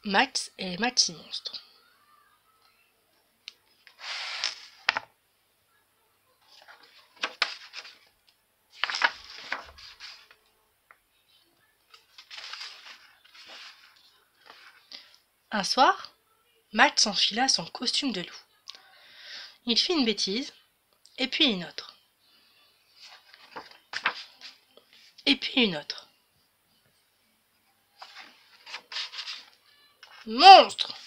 Max et les Maximonstres. Un soir, Max enfila son costume de loup. Il fit une bêtise, et puis une autre. Et puis une autre. « Monstre !»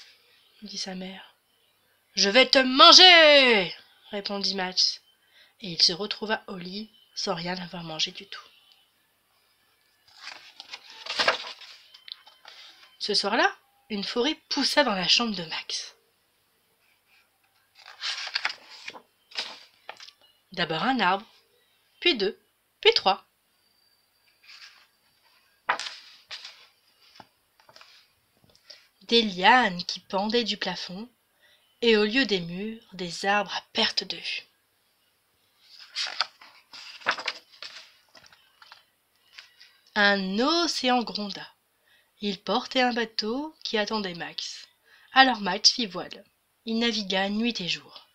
dit sa mère. « Je vais te manger !» répondit Max, et il se retrouva au lit sans rien avoir mangé du tout. Ce soir-là, une forêt poussa dans la chambre de Max. D'abord un arbre, puis deux, puis trois. Des lianes qui pendaient du plafond, et au lieu des murs, des arbres à perte de vue. Un océan gronda. Il portait un bateau qui attendait Max. Alors Max fit voile. Il navigua nuit et jour.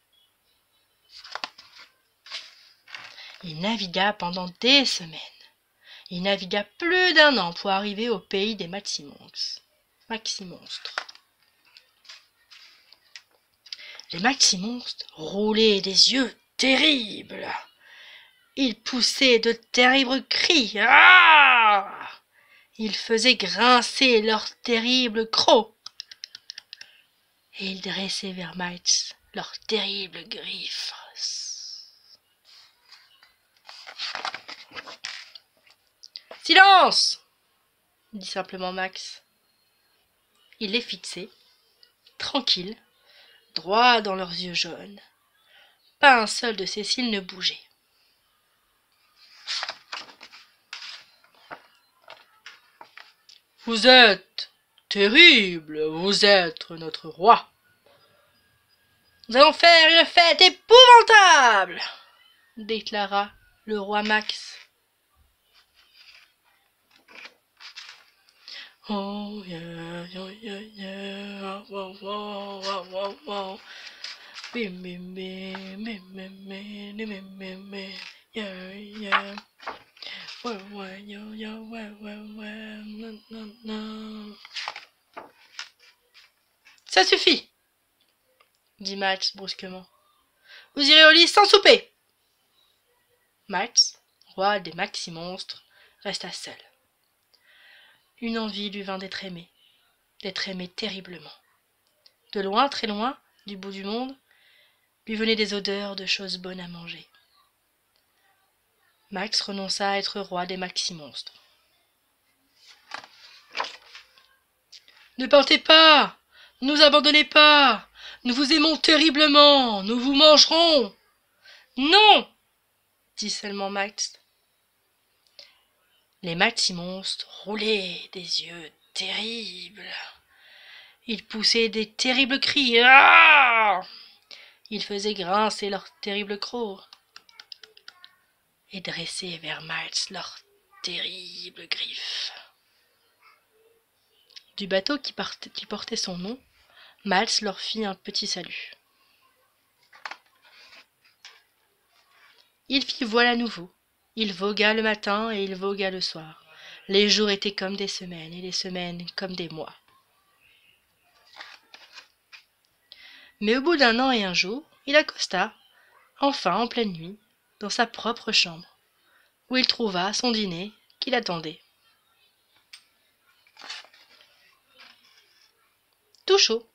Il navigua pendant des semaines. Il navigua plus d'1 an pour arriver au pays des Maximonstres. Les Maximonstres roulaient des yeux terribles. Ils poussaient de terribles cris. Ah! Ils faisaient grincer leurs terribles crocs. Et ils dressaient vers Max leurs terribles griffes. « Silence !» dit simplement Max. Il les fixait, tranquille, droit dans leurs yeux jaunes. Pas un seul de ses cils ne bougeait. « Vous êtes terrible, vous êtes notre roi. Nous allons faire une fête épouvantable !» déclara le roi Max. Oh yeah, oh yeah, yeah, wow, wow, wow, wow, wow. Bim, bim, bim, bim, bim, bim, bim, bim, bim, yeah, yeah. Ouais, ouais, yo, yo, ouais, ouais, ouais, non, non, non. Ça suffit, dit Max brusquement. Vous irez au lit sans souper. Max, roi des Maximonstres, resta seul. Une envie lui vint d'être aimé terriblement. De loin, très loin, du bout du monde, lui venaient des odeurs de choses bonnes à manger. Max renonça à être roi des Maximonstres. « Ne partez pas! Ne nous abandonnez pas! Nous vous aimons terriblement! Nous vous mangerons !»« Non !» dit seulement Max. Les Maximonstres roulaient des yeux terribles. Ils poussaient des terribles cris. Ah! Ils faisaient grincer leurs terribles crocs et dressaient vers Max leurs terribles griffes. Du bateau qui portait son nom, Max leur fit un petit salut. Il fit voile à nouveau. Il vogua le matin et il vogua le soir. Les jours étaient comme des semaines et les semaines comme des mois. Mais au bout d'1 an et 1 jour, il accosta, enfin en pleine nuit, dans sa propre chambre, où il trouva son dîner qui l'attendait. Tout chaud.